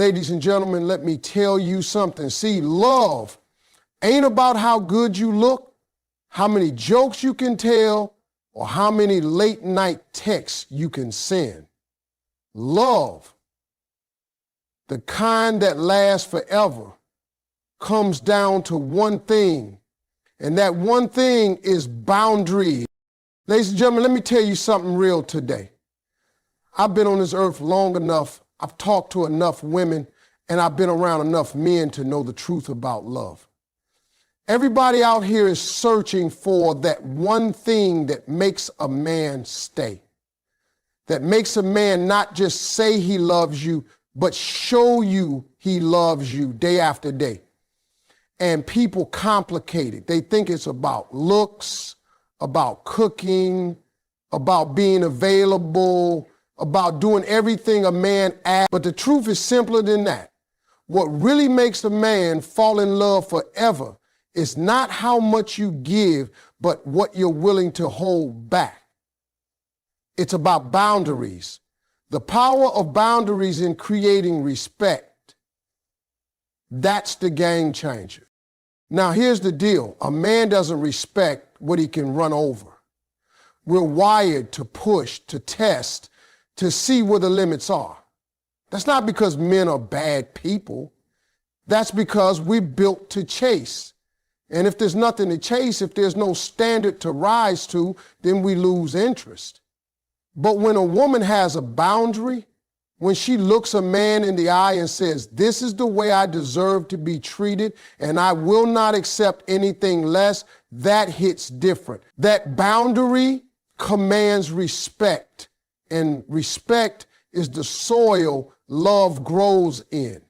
Ladies and gentlemen, let me tell you something. See, love ain't about how good you look, how many jokes you can tell, or how many late night texts you can send. Love, the kind that lasts forever, comes down to one thing, and that one thing is boundaries. Ladies and gentlemen, let me tell you something real today. I've been on this earth long enough, I've talked to enough women, and I've been around enough men to know the truth about love. Everybody out here is searching for that one thing that makes a man stay, that makes a man not just say he loves you, but show you he loves you day after day. And people complicate it. They think it's about looks, about cooking, about being available, about doing everything a man asks. But the truth is simpler than that. What really makes a man fall in love forever is not how much you give, but what you're willing to hold back. It's about boundaries. The power of boundaries in creating respect. That's the game changer. Now, here's the deal. A man doesn't respect what he can run over. We're wired to push, to test, to see where the limits are. That's not because men are bad people. That's because we're built to chase. And if there's nothing to chase, if there's no standard to rise to, then we lose interest. But when a woman has a boundary, when she looks a man in the eye and says, this is the way I deserve to be treated, and I will not accept anything less, that hits different. That boundary commands respect, and respect is the soil love grows in.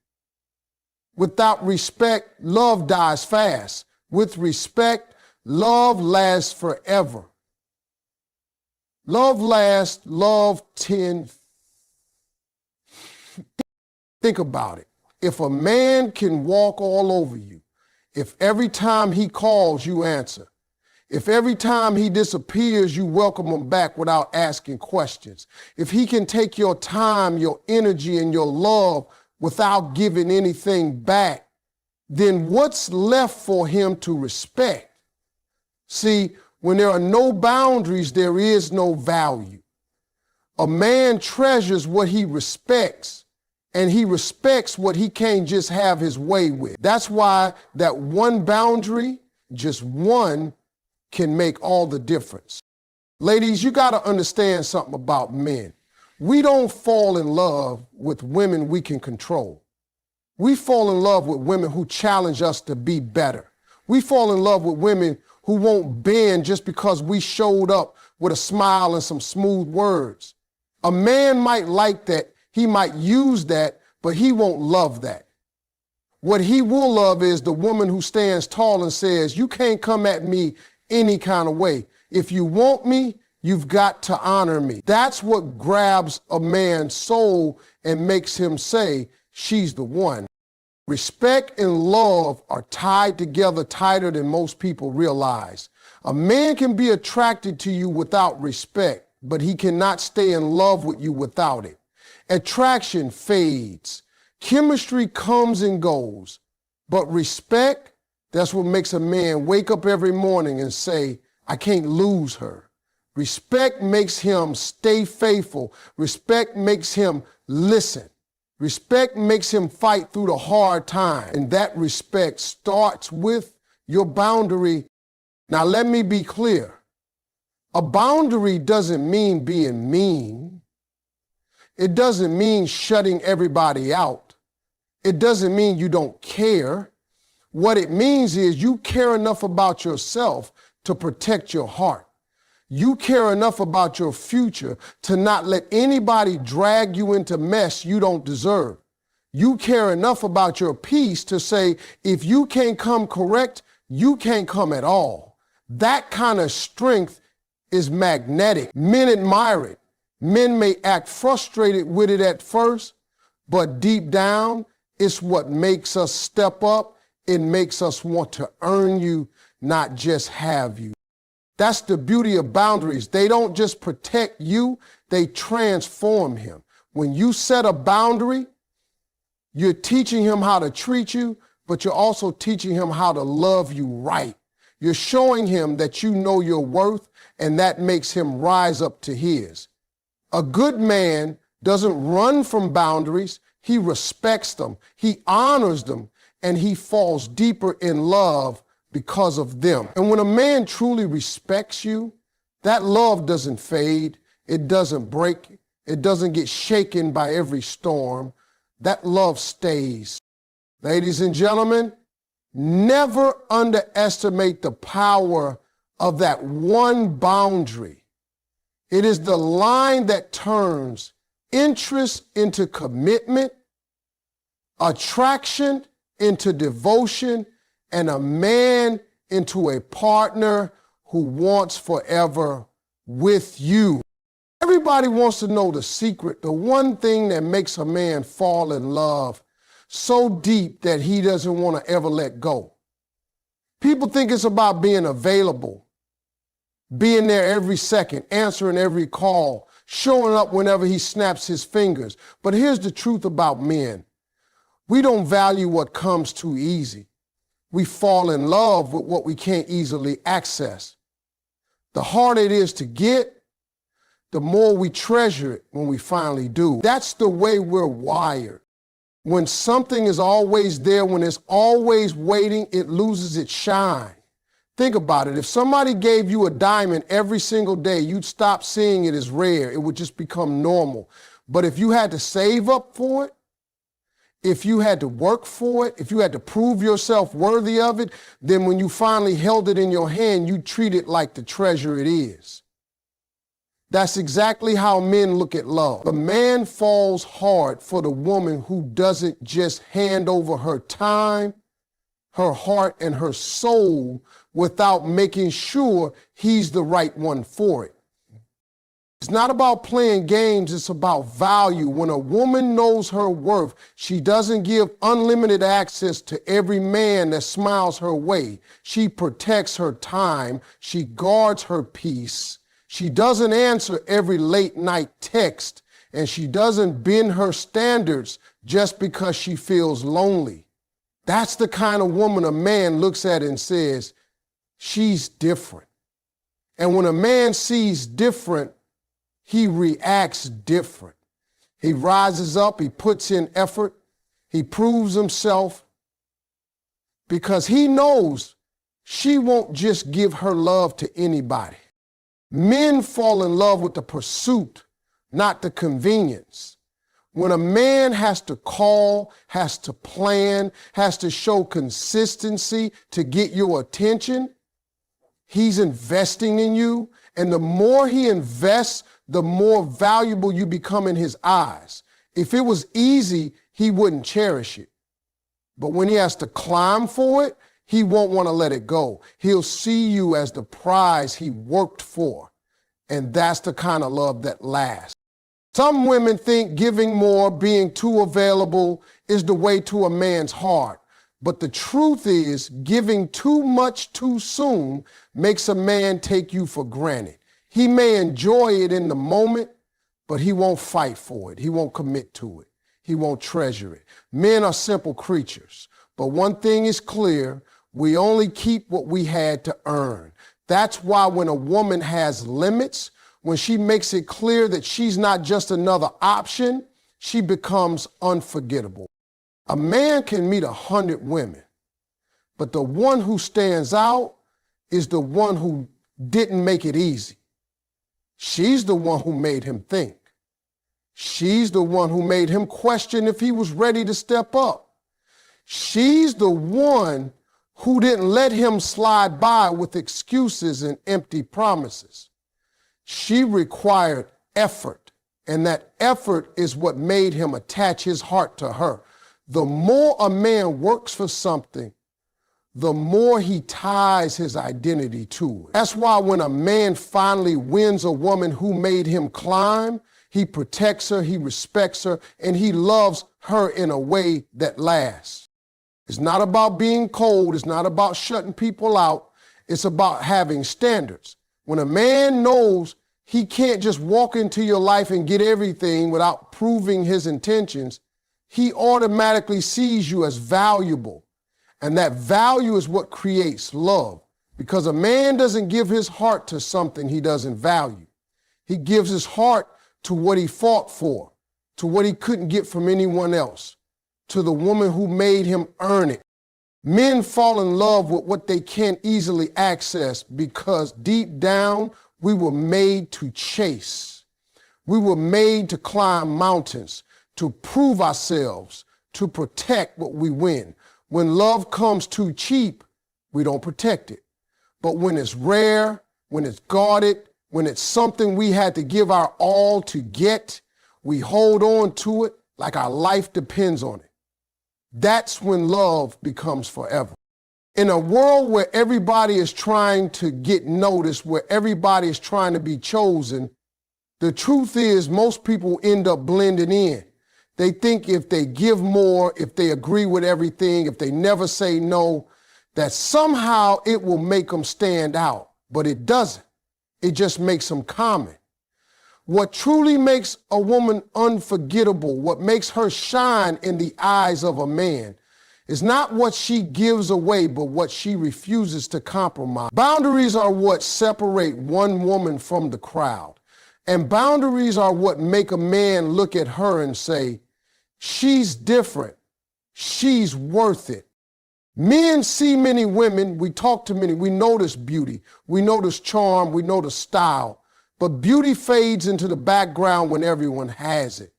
Without respect, love dies fast. With respect, love lasts forever. Love lasts, love tends. Think about it. If a man can walk all over you, if every time he calls you answer, if every time he disappears you welcome him back without asking questions, if he can take your time, your energy, and your love without giving anything back, then what's left for him to respect? See, when there are no boundaries, there is no value. A man treasures what he respects, and he respects what he can't just have his way with. That's why that one boundary, just one, can make all the difference. Ladies, you got to understand something about men. We don't fall in love with women we can control. We fall in love with women who challenge us to be better. We fall in love with women who won't bend just because we showed up with a smile and some smooth words. A man might like that. He might use that, but he won't love that. What he will love is the woman who stands tall and says, you can't come at me any kind of way. If you want me, you've got to honor me. That's what grabs a man's soul and makes him say, she's the one. Respect and love are tied together tighter than most people realize. A man can be attracted to you without respect, but he cannot stay in love with you without it. Attraction fades. Chemistry comes and goes. But respect, that's what makes a man wake up every morning and say, I can't lose her. Respect makes him stay faithful. Respect makes him listen. Respect makes him fight through the hard time. And that respect starts with your boundary. Now, let me be clear. A boundary doesn't mean being mean. It doesn't mean shutting everybody out. It doesn't mean you don't care. What it means is you care enough about yourself to protect your heart. You care enough about your future to not let anybody drag you into mess you don't deserve. You care enough about your peace to say, if you can't come correct, you can't come at all. That kind of strength is magnetic. Men admire it. Men may act frustrated with it at first, but deep down, it's what makes us step up. It makes us want to earn you, not just have you. That's the beauty of boundaries. They don't just protect you, they transform him. When you set a boundary, You're teaching him how to treat you, but you're also teaching him how to love you right. You're showing him that you know your worth, and that makes him rise up to his. A good man doesn't run from boundaries. He respects them, he honors them, and he falls deeper in love because of them. And when a man truly respects you, that love doesn't fade, it doesn't break, it doesn't get shaken by every storm. That love stays. Ladies and gentlemen, never underestimate the power of that one boundary. It is the line that turns interest into commitment, attraction into devotion, and a man into a partner who wants forever with you. Everybody wants to know the secret, the one thing that makes a man fall in love so deep that he doesn't want to ever let go. People think it's about being available, being there every second, answering every call, showing up whenever he snaps his fingers. But here's the truth about men. We don't value what comes too easy. We fall in love with what we can't easily access. The harder it is to get, the more we treasure it when we finally do. That's the way we're wired. When something is always there, when it's always waiting, it loses its shine. Think about it. If somebody gave you a diamond every single day, you'd stop seeing it as rare. It would just become normal. But if you had to save up for it, if you had to work for it, if you had to prove yourself worthy of it, then when you finally held it in your hand, you treat it like the treasure it is. That's exactly how men look at love. A man falls hard for the woman who doesn't just hand over her time, her heart, and her soul without making sure he's the right one for it. It's not about playing games, it's about value. When a woman knows her worth, she doesn't give unlimited access to every man that smiles her way. She protects her time, she guards her peace. She doesn't answer every late night text, and she doesn't bend her standards just because she feels lonely. That's the kind of woman a man looks at and says, she's different. And when a man sees different, he reacts different. He rises up, he puts in effort, he proves himself because he knows she won't just give her love to anybody. Men fall in love with the pursuit, not the convenience. When a man has to call, has to plan, has to show consistency to get your attention, he's investing in you. And the more he invests, the more valuable you become in his eyes. If it was easy, he wouldn't cherish it. But when he has to climb for it, he won't want to let it go. He'll see you as the prize he worked for. And that's the kind of love that lasts. Some women think giving more, being too available is the way to a man's heart. But the truth is, giving too much too soon makes a man take you for granted. He may enjoy it in the moment, but he won't fight for it. He won't commit to it. He won't treasure it. Men are simple creatures. But one thing is clear, we only keep what we had to earn. That's why when a woman has limits, when she makes it clear that she's not just another option, she becomes unforgettable. A man can meet 100 women, but the one who stands out is the one who didn't make it easy. She's the one who made him think. She's the one who made him question if he was ready to step up. She's the one who didn't let him slide by with excuses and empty promises. She required effort, and that effort is what made him attach his heart to her. The more a man works for something, the more he ties his identity to it. That's why when a man finally wins a woman who made him climb, he protects her, he respects her, and he loves her in a way that lasts. It's not about being cold. It's not about shutting people out. It's about having standards. When a man knows he can't just walk into your life and get everything without proving his intentions, he automatically sees you as valuable. And that value is what creates love. Because a man doesn't give his heart to something he doesn't value. He gives his heart to what he fought for, to what he couldn't get from anyone else, to the woman who made him earn it. Men fall in love with what they can't easily access because deep down, we were made to chase. We were made to climb mountains, to prove ourselves, to protect what we win. When love comes too cheap, we don't protect it. But when it's rare, when it's guarded, when it's something we had to give our all to get, we hold on to it like our life depends on it. That's when love becomes forever. In a world where everybody is trying to get noticed, where everybody is trying to be chosen, the truth is most people end up blending in. They think if they give more, if they agree with everything, if they never say no, that somehow it will make them stand out. But it doesn't. It just makes them common. What truly makes a woman unforgettable, what makes her shine in the eyes of a man, is not what she gives away, but what she refuses to compromise. Boundaries are what separate one woman from the crowd. And boundaries are what make a man look at her and say, she's different. She's worth it. Men see many women, we talk to many, we notice beauty, we notice charm, we notice style, but beauty fades into the background when everyone has it.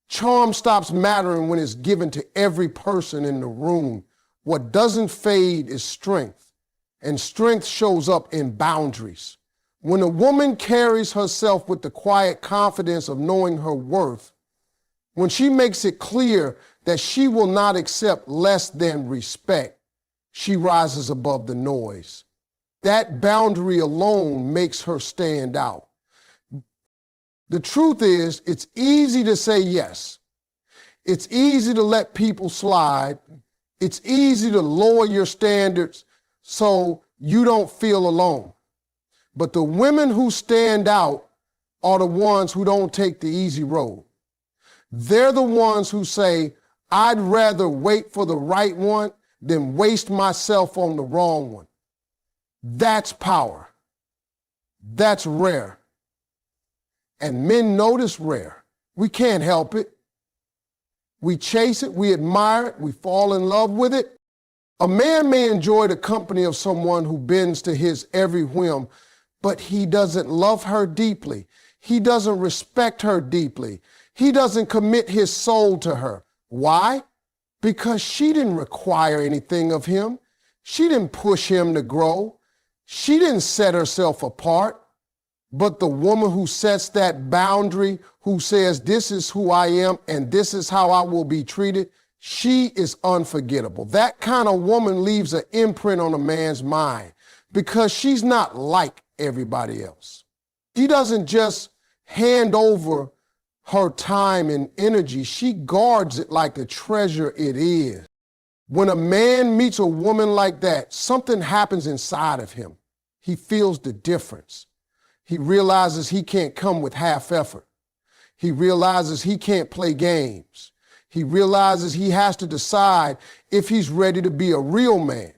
Charm stops mattering when it's given to every person in the room. What doesn't fade is strength, and strength shows up in boundaries. When a woman carries herself with the quiet confidence of knowing her worth, when she makes it clear that she will not accept less than respect, she rises above the noise. That boundary alone makes her stand out. The truth is, it's easy to say yes. It's easy to let people slide. It's easy to lower your standards so you don't feel alone. But the women who stand out are the ones who don't take the easy road. They're the ones who say, I'd rather wait for the right one than waste myself on the wrong one. That's power. That's rare. And men notice rare. We can't help it. We chase it, we admire it, we fall in love with it. A man may enjoy the company of someone who bends to his every whim, but he doesn't love her deeply. He doesn't respect her deeply. He doesn't commit his soul to her. Why? Because she didn't require anything of him. She didn't push him to grow. She didn't set herself apart. But the woman who sets that boundary, who says, this is who I am and this is how I will be treated, she is unforgettable. That kind of woman leaves an imprint on a man's mind because she's not like everybody else. She doesn't just hand over her time and energy. She guards it like the treasure it is. When a man meets a woman like that, something happens inside of him. He feels the difference. He realizes he can't come with half effort. He realizes he can't play games. He realizes he has to decide if he's ready to be a real man.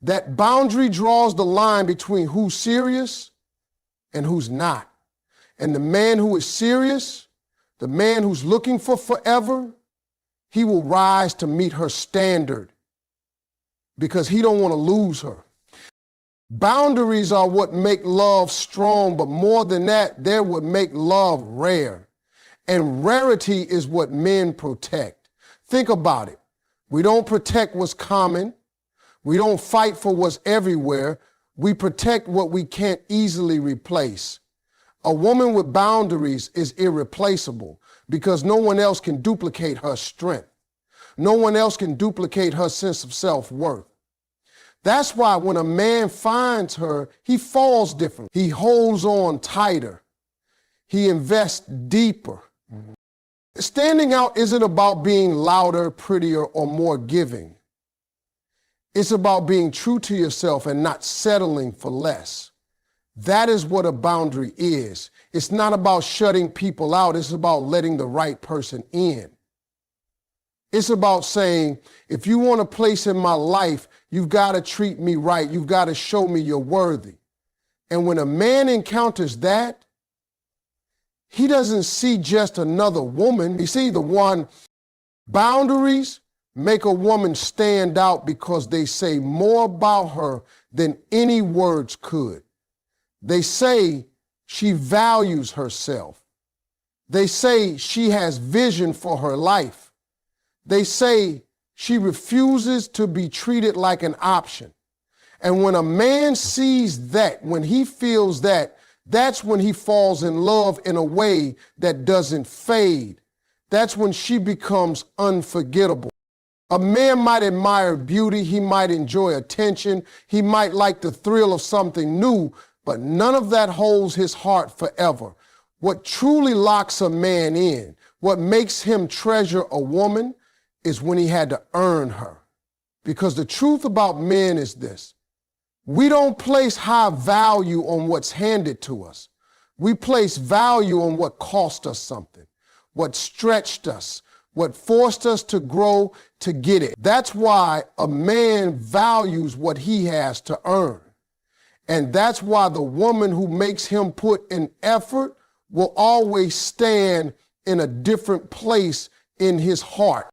That boundary draws the line between who's serious and who's not. And the man who is serious, the man who's looking for forever, he will rise to meet her standard because he don't want to lose her. Boundaries are what make love strong, but more than that, they're what make love rare. And rarity is what men protect. Think about it. We don't protect what's common. We don't fight for what's everywhere. We protect what we can't easily replace. A woman with boundaries is irreplaceable because no one else can duplicate her strength. No one else can duplicate her sense of self-worth. That's why when a man finds her, he falls different. He holds on tighter. He invests deeper. Standing out isn't about being louder, prettier, or more giving. It's about being true to yourself and not settling for less. That is what a boundary is. It's not about shutting people out. It's about letting the right person in. It's about saying, if you want a place in my life, you've got to treat me right. You've got to show me you're worthy. And when a man encounters that, he doesn't see just another woman. He sees the one. Boundaries make a woman stand out because they say more about her than any words could. They say she values herself. They say she has vision for her life. They say she refuses to be treated like an option. And when a man sees that, when he feels that, that's when he falls in love in a way that doesn't fade. That's when she becomes unforgettable. A man might admire beauty, he might enjoy attention, he might like the thrill of something new, but none of that holds his heart forever. What truly locks a man in, what makes him treasure a woman, is when he had to earn her. Because the truth about men is this: we don't place high value on what's handed to us. We place value on what cost us something, what stretched us, what forced us to grow to get it. That's why a man values what he has to earn. And that's why the woman who makes him put in effort will always stand in a different place in his heart.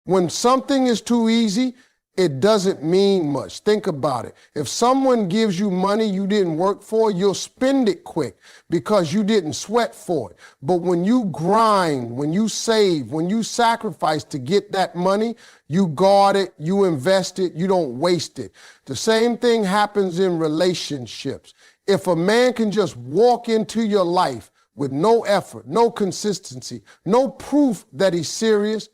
When something is too easy, it doesn't mean much. Think about it. If someone gives you money you didn't work for, you'll spend it quick because you didn't sweat for it. But when you grind, when you save, when you sacrifice to get that money, you guard it, you invest it, you don't waste it. The same thing happens in relationships. If a man can just walk into your life with no effort, no consistency, no proof that he's serious,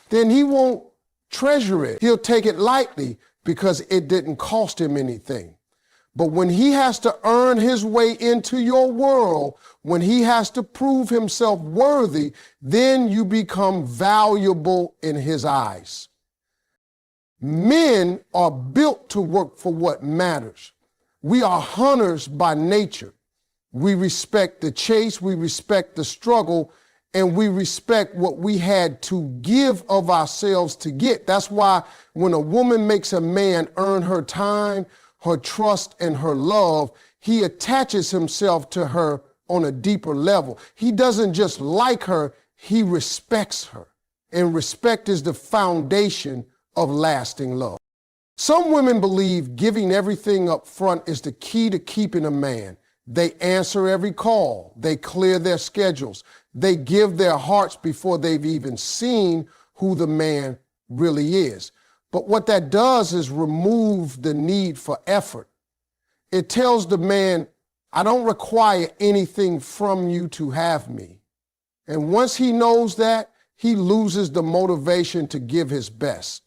then he won't treasure it. He'll take it lightly because it didn't cost him anything. But when he has to earn his way into your world, when he has to prove himself worthy, then you become valuable in his eyes. Men are built to work for what matters. We are hunters by nature. We respect the chase, we respect the struggle, and we respect what we had to give of ourselves to get. That's why when a woman makes a man earn her time, her trust, and her love, he attaches himself to her on a deeper level. He doesn't just like her, he respects her. And respect is the foundation of lasting love. Some women believe giving everything up front is the key to keeping a man. They answer every call. They clear their schedules. They give their hearts before they've even seen who the man really is. But what that does is remove the need for effort. It tells the man, I don't require anything from you to have me. And once he knows that, he loses the motivation to give his best.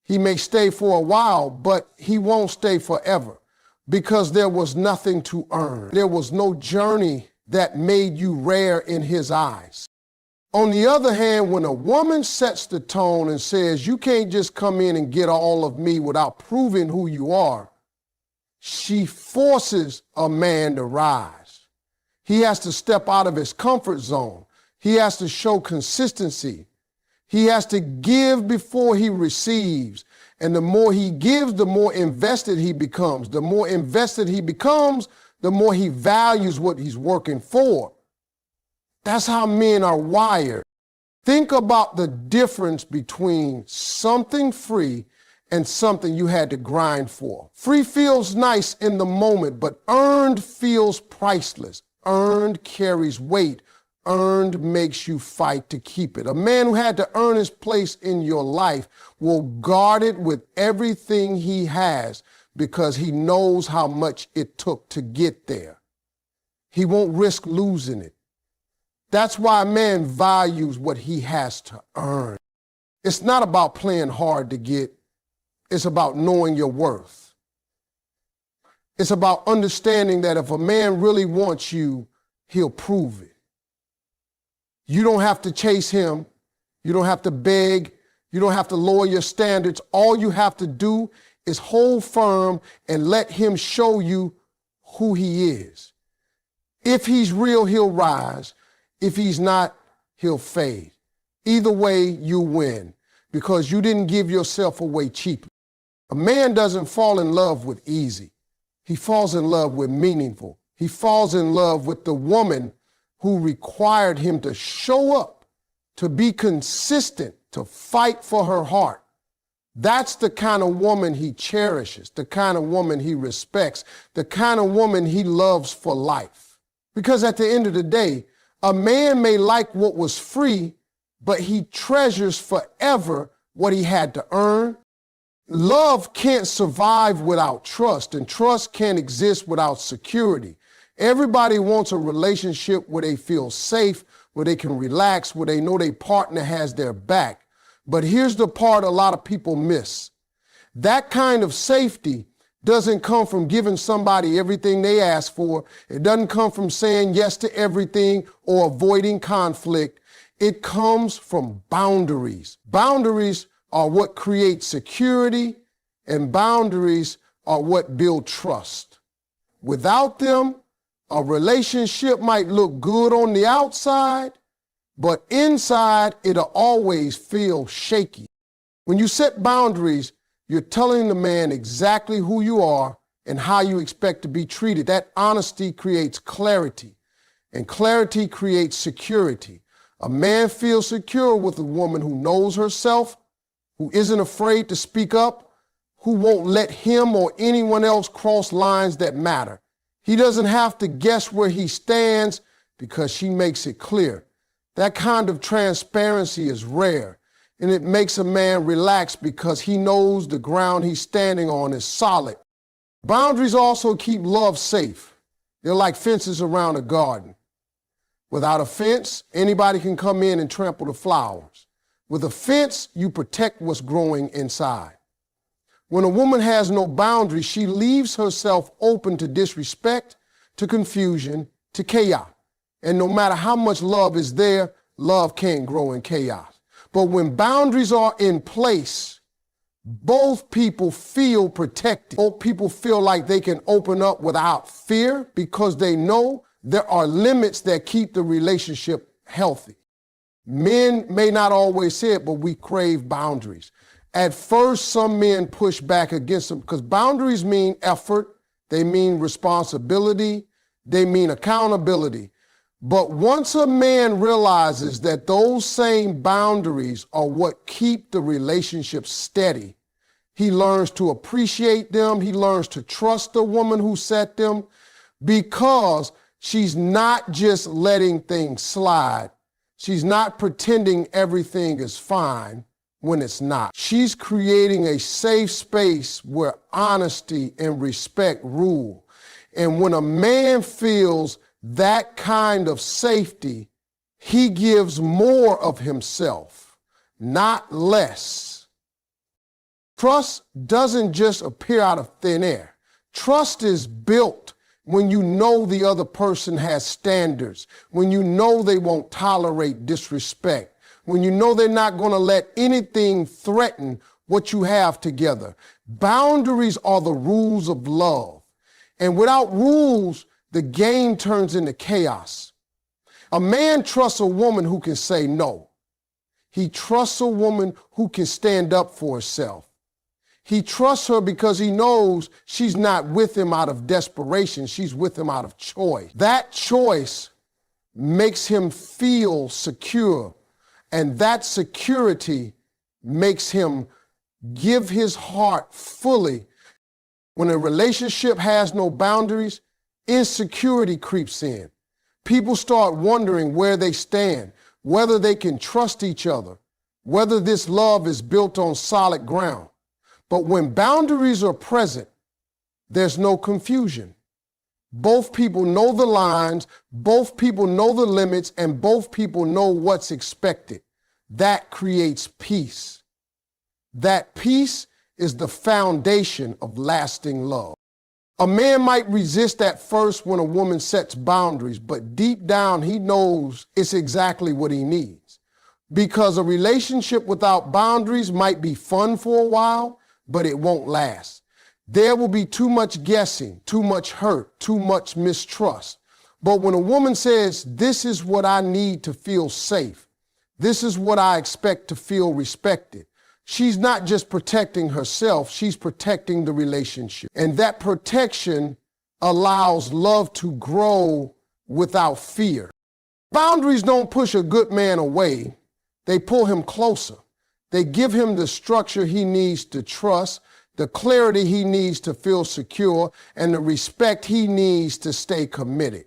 He may stay for a while, but he won't stay forever because there was nothing to earn. There was no journey that made you rare in his eyes. On the other hand, when a woman sets the tone and says, you can't just come in and get all of me without proving who you are, she forces a man to rise. He has to step out of his comfort zone. He has to show consistency. He has to give before he receives. And the more he gives, the more invested he becomes. The more invested he becomes, the more he values what he's working for. That's how men are wired. Think about the difference between something free and something you had to grind for. Free feels nice in the moment, but earned feels priceless. Earned carries weight. Earned makes you fight to keep it. A man who had to earn his place in your life will guard it with everything he has because he knows how much it took to get there. He won't risk losing it. That's why a man values what he has to earn. It's not about playing hard to get. It's about knowing your worth. It's about understanding that if a man really wants you, he'll prove it. You don't have to chase him. You don't have to beg. You don't have to lower your standards. All you have to do is hold firm and let him show you who he is. If he's real, he'll rise. If he's not, he'll fade. Either way, you win. because you didn't give yourself away cheaply. A man doesn't fall in love with easy. He falls in love with meaningful. He falls in love with the woman who required him to show up, to be consistent, to fight for her heart. That's the kind of woman he cherishes, the kind of woman he respects, the kind of woman he loves for life. Because at the end of the day, a man may like what was free, but he treasures forever what he had to earn. Love can't survive without trust, and trust can't exist without security. Everybody wants a relationship where they feel safe, where they can relax, where they know their partner has their back. But here's the part a lot of people miss. That kind of safety doesn't come from giving somebody everything they ask for. It doesn't come from saying yes to everything or avoiding conflict. It comes from boundaries. Boundaries are what create security, and boundaries are what build trust. Without them, a relationship might look good on the outside, but inside it'll always feel shaky. When you set boundaries, you're telling the man exactly who you are and how you expect to be treated. That honesty creates clarity, and clarity creates security. A man feels secure with a woman who knows herself, who isn't afraid to speak up, who won't let him or anyone else cross lines that matter. He doesn't have to guess where he stands because she makes it clear. That kind of transparency is rare, and it makes a man relax because he knows the ground he's standing on is solid. Boundaries also keep love safe. They're like fences around a garden. Without a fence, anybody can come in and trample the flowers. With a fence, you protect what's growing inside. When a woman has no boundaries, she leaves herself open to disrespect, to confusion, to chaos. And no matter how much love is there, love can't grow in chaos. But when boundaries are in place, both people feel protected. Both people feel like they can open up without fear because they know there are limits that keep the relationship healthy. Men may not always say it, but we crave boundaries. At first, some men push back against them because boundaries mean effort, they mean responsibility, they mean accountability. But once a man realizes that those same boundaries are what keep the relationship steady, he learns to appreciate them, he learns to trust the woman who set them because she's not just letting things slide. She's not pretending everything is fine when it's not. She's creating a safe space where honesty and respect rule. And when a man feels that kind of safety, he gives more of himself, not less. Trust doesn't just appear out of thin air. Trust is built when you know the other person has standards, when you know they won't tolerate disrespect, when you know they're not going to let anything threaten what you have together. Boundaries are the rules of love. And without rules, the game turns into chaos. A man trusts a woman who can say no. He trusts a woman who can stand up for herself. He trusts her because he knows she's not with him out of desperation. She's with him out of choice. That choice makes him feel secure, and that security makes him give his heart fully. When a relationship has no boundaries, insecurity creeps in. People start wondering where they stand, whether they can trust each other, whether this love is built on solid ground. But when boundaries are present, there's no confusion. Both people know the lines, both people know the limits, and both people know what's expected. That creates peace. That peace is the foundation of lasting love. A man might resist at first when a woman sets boundaries, but deep down he knows it's exactly what he needs. Because a relationship without boundaries might be fun for a while, but it won't last. There will be too much guessing, too much hurt, too much mistrust. But when a woman says, this is what I need to feel safe, this is what I expect to feel respected, she's not just protecting herself, she's protecting the relationship. And that protection allows love to grow without fear. Boundaries don't push a good man away, they pull him closer. They give him the structure he needs to trust, the clarity he needs to feel secure, and the respect he needs to stay committed.